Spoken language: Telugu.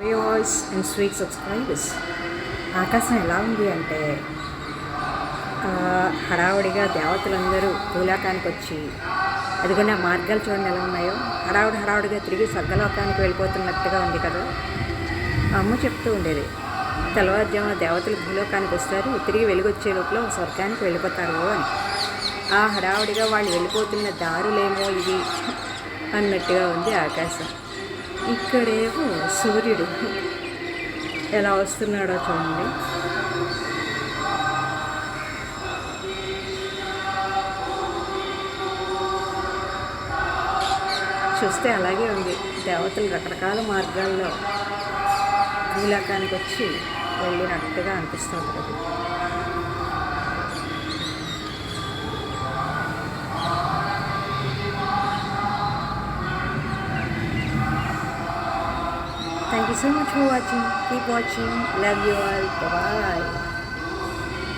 Viewers and sweet subscribers. ఆకాశం ఎలా ఉంది అంటే హడావుడిగా దేవతలందరూ భూలోకానికి వచ్చి అదిగోండి ఆ మార్గాలు చూడండి ఎలా ఉన్నాయో, హడావుడిగా తిరిగి స్వర్గలోకానికి వెళ్ళిపోతున్నట్టుగా ఉంది కదా. అమ్మ చెప్తూ ఉండేది, తెల్లవారుజామున దేవతలు భూలోకానికి వస్తారు, తిరిగి వెలుగొచ్చే లోపల స్వర్గానికి వెళ్ళిపోతారు అని. ఆ హడావుడిగా వాళ్ళు వెళ్ళిపోతున్న దారులేమో ఇవి అన్నట్టుగా ఉంది ఆకాశం. ఇక్కడేమో సూర్యుడు ఎలా వస్తున్నాడో చూడండి. చూస్తే అలాగే ఉంది. దేవతలు రకరకాల మార్గాల్లో భూలోకానికి వచ్చి వెళ్ళినట్టుగా అనిపిస్తుంది కదా. Thank you so much for watching. Keep watching. Love you all. Bye-bye.